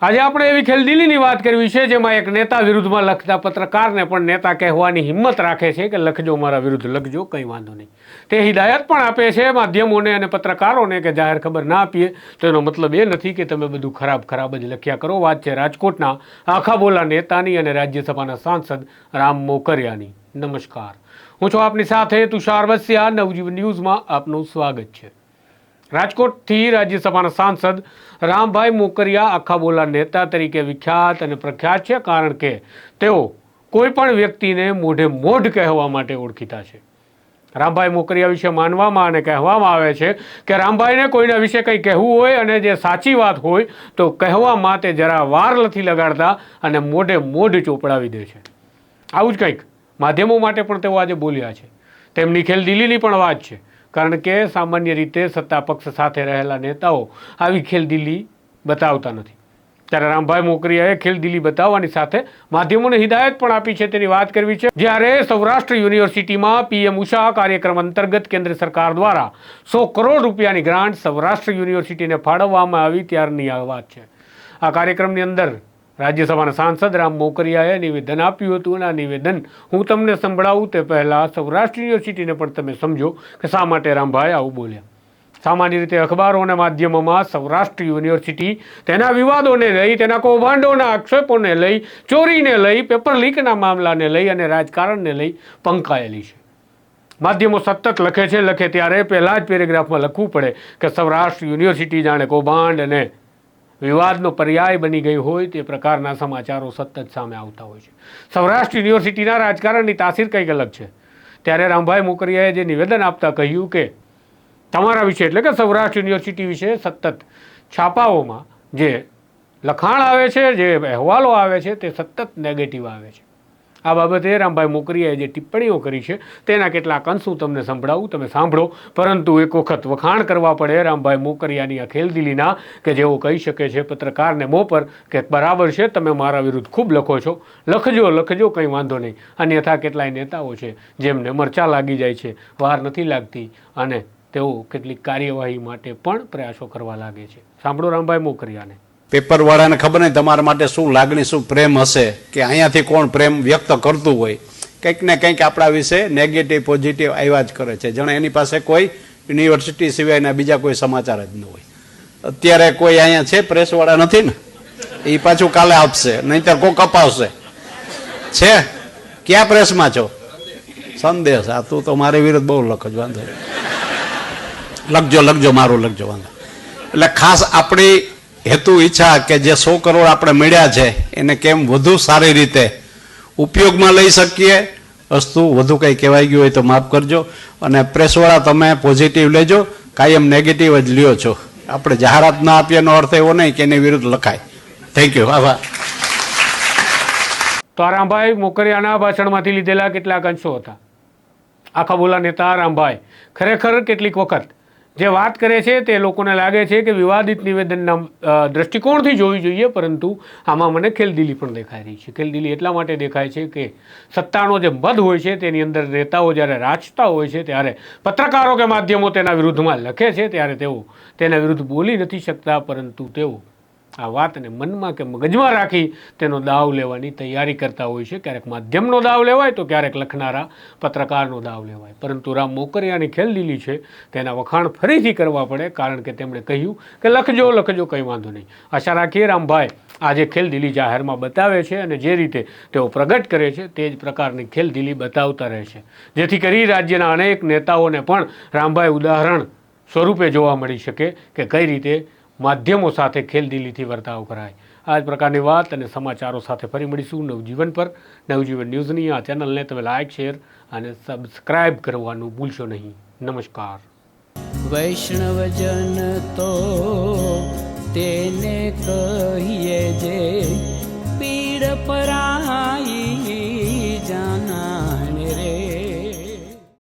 આજે આપણે એવી ખેલદિલીની વાત કરવી છે જેમાં એક નેતા વિરુદ્ધમાં લખતા પત્રકારને પણ નેતા કહેવાની હિંમત રાખે છે કે લખજો મારા વિરુદ્ધ લખજો, કંઈ વાંધો નહીં. તે હિદાયત પણ આપે છે માધ્યમોને અને પત્રકારોને કે જાહેર ખબર ના આપીએ તો એનો મતલબ એ નથી કે તમે બધું ખરાબ જ લખ્યા કરો. વાત છે રાજકોટના આખા બોલા નેતાની અને રાજ્યસભાના સાંસદ રામ મોકરિયાની. નમસ્કાર, હું છું આપની સાથે તુષાર વસ્યા. નવજીવન ન્યૂઝમાં આપનું સ્વાગત છે. રાજકોટથી રાજ્યસભાના સાંસદ રામભાઈ મોકરિયા આખા બોલા નેતા તરીકે વિખ્યાત અને પ્રખ્યાત છે, કારણ કે તેઓ કોઈ પણ વ્યક્તિને મોઢે મોઢ કહેવા માટે ઓળખીતા છે. રામભાઈ મોકરિયા વિશે માનવામાં અને કહેવામાં આવે છે કે રામભાઈને કોઈના વિશે કંઈ કહેવું હોય અને જે સાચી વાત હોય તો કહેવામાં તે જરા વાર નથી લગાડતા અને મોઢે મોઢ ચોપડાવી દે છે. આવું જ કંઈક માધ્યમો માટે પણ તેઓ આજે બોલ્યા છે. તેમની ખેલદિલીની પણ વાત છે, કારણ કે સામાન્ય રીતે સત્તા પક્ષ સાથે રહેલા નેતાઓ આવી ખેલદિલી બતાવતા નથી. ત્યારે રામભાઈ મોકરિયાએ ખેલદિલી બતાવવાની સાથે માધ્યમોને હિદાયત પણ આપી છે તેની વાત કરવી છે. જ્યારે સૌરાષ્ટ્ર યુનિવર્સિટીમાં PM ઉષા કાર્યક્રમ અંતર્ગત કેન્દ્ર સરકાર દ્વારા 100 કરોડ રૂપિયાની ગ્રાન્ટ સૌરાષ્ટ્ર યુનિવર્સિટીને ફાળવવામાં આવી ત્યારની આ વાત છે. આ કાર્યક્રમની અંદર રાજ્યસભાના સાંસદ રામ મોકરિયાએ નિવેદન આપ્યું હતું અને આ નિવેદન હું તમને સંભળાવું તે પહેલાં સૌરાષ્ટ્ર યુનિવર્સિટીને પણ તમે સમજો કે શા માટે રામભાઈ આવું બોલ્યા. સામાન્ય રીતે અખબારો અને માધ્યમોમાં સૌરાષ્ટ્ર યુનિવર્સિટી તેના વિવાદોને લઈ, તેના કૌભાંડોના આક્ષેપોને લઈ, ચોરીને લઈ, પેપર લીકના મામલાને લઈ અને રાજકારણને લઈ પંકાયેલી છે. માધ્યમો સતત લખે ત્યારે પહેલાં જ પેરેગ્રાફમાં લખવું પડે કે સૌરાષ્ટ્ર યુનિવર્સિટી જાણે કૌભાંડ અને વિવાદનો પર્યાય બની ગઈ હોય તે પ્રકારના સમાચારો સતત સામે આવતા હોય છે. સૌરાષ્ટ્ર યુનિવર્સિટીના રાજકારણની તાસીર કંઈક અલગ છે. ત્યારે રામભાઈ મોકરિયાએ જે નિવેદન આપતા કહ્યું કે તમારા વિશે એટલે કે સૌરાષ્ટ્ર યુનિવર્સિટી વિશે સતત છાપાઓમાં જે લખાણ આવે છે, જે અહેવાલો આવે છે તે સતત નેગેટિવ આવે છે. આ બાબતે રામભાઈ મોકરિયાએ જે ટિપ્પણીઓ કરી છે તેના કેટલાક અંશ હું તમને સંભળાવું, તમે સાંભળો. પરંતુ એક વખત વખાણ કરવા પડે રામભાઈ મોકરિયાની આ ખેલદિલીના કે જેઓ કહી શકે છે પત્રકારને મોં પર કે બરાબર છે, તમે મારા વિરુદ્ધ ખૂબ લખો છો, લખજો કંઈ વાંધો નહીં. અન્યથા કેટલાય નેતાઓ છે જેમને મરચાં લાગી જાય છે, વાર નથી લાગતી અને તેઓ કેટલીક કાર્યવાહી માટે પણ પ્રયાસો કરવા લાગે છે. સાંભળો રામભાઈ મોકરિયાને. પેપરવાળાને ખબર નહીં તમારા માટે શું લાગણી, શું પ્રેમ હશે કે અહીંયાથી કોણ પ્રેમ વ્યક્ત કરતું હોય. કંઈક ને કંઈક આપણા વિશે નેગેટિવ પોઝિટિવ આવ્યા જ કરે છે, જાણે એની પાસે કોઈ યુનિવર્સિટી સિવાયના બીજા કોઈ સમાચાર જ ન હોય. અત્યારે કોઈ અહીંયા છે પ્રેસવાળા નથી ને, એ પાછું કાલે આપશે, નહીંતર કોક અપાવશે. છે ક્યાં પ્રેસમાં છો? સંદેશ. આ તું તો મારી વિરુદ્ધ બહુ લખજો, વાંધો લખજો મારું લખજો, વાંધો. એટલે ખાસ આપણી હેતુ ઈચ્છા કે જે 100 કરોડ આપણે મળ્યા છે એને કેમ વધુ સારી રીતે ઉપયોગમાં લઈ શકીએ. વસ્તુ વધુ કંઈ કહેવાઈ ગયું હોય તો માફ કરજો. અને પ્રેસવાળા તમે પોઝિટિવ લેજો, કાયમ નેગેટિવ જ લ્યો છો. આપણે જાહેરાત ના આપીએ એનો અર્થ એવો નહીં કે એની વિરુદ્ધ લખાય. Thank you. આભાર. તો આ રામભાઈ મોકરિયાના ભાષણમાંથી લીધેલા કેટલાક અંશો હતા. આખા બોલા નેતા રામભાઈ ખરેખર કેટલીક વખત જે વાત કરે છે તે લોકોને લાગે છે કે વિવાદિત નિવેદનના દ્રષ્ટિકોણથી જોવી જોઈએ, પરંતુ આમાં મને ખેલદિલી પણ દેખાઈ રહી છે. ખેલદિલી એટલા માટે દેખાય છે કે સત્તાનો જે મદ હોય છે તેની અંદર નેતાઓ જ્યારે રાચતા હોય છે ત્યારે પત્રકારો કે માધ્યમો તેના વિરુદ્ધમાં લખે છે ત્યારે તેઓ તેના વિરુદ્ધ બોલી નથી શકતા, પરંતુ તેઓ આ વાતને મનમાં કે મગજમાં રાખી તેનો દાવ લેવાની તૈયારી કરતા હોય છે. ક્યારેક માધ્યમનો દાવ લેવાય તો ક્યારેક લખનારા પત્રકારનો દાવ લેવાય. પરંતુ રામ મોકરિયાની ખેલદિલી છે તેના વખાણ ફરીથી કરવા પડે, કારણ કે તેમણે કહ્યું કે લખજો કંઈ વાંધો નહીં. આશા રાખીએ રામભાઈ આજે ખેલદિલી જાહેરમાં બતાવે છે અને જે રીતે તેઓ પ્રગટ કરે છે તે જ પ્રકારની ખેલદિલી બતાવતા રહે છે, જેથી કરી રાજ્યના અનેક નેતાઓને પણ રામભાઈ ઉદાહરણ સ્વરૂપે જોવા મળી શકે કે કઈ રીતે માધ્યમો સાથે ખેલદિલીથી વર્તાવ કરાય. આ જ પ્રકારની વાત અને સમાચારો સાથે ફરી મળીશું નવજીવન પર. નવજીવન ન્યૂઝની આ ચેનલને તમે લાઇક, શેર અને સબસ્ક્રાઇબ કરવાનું ભૂલશો નહીં. નમસ્કાર. વૈષ્ણવજન તો તેને કહીએ જે પીડ પરા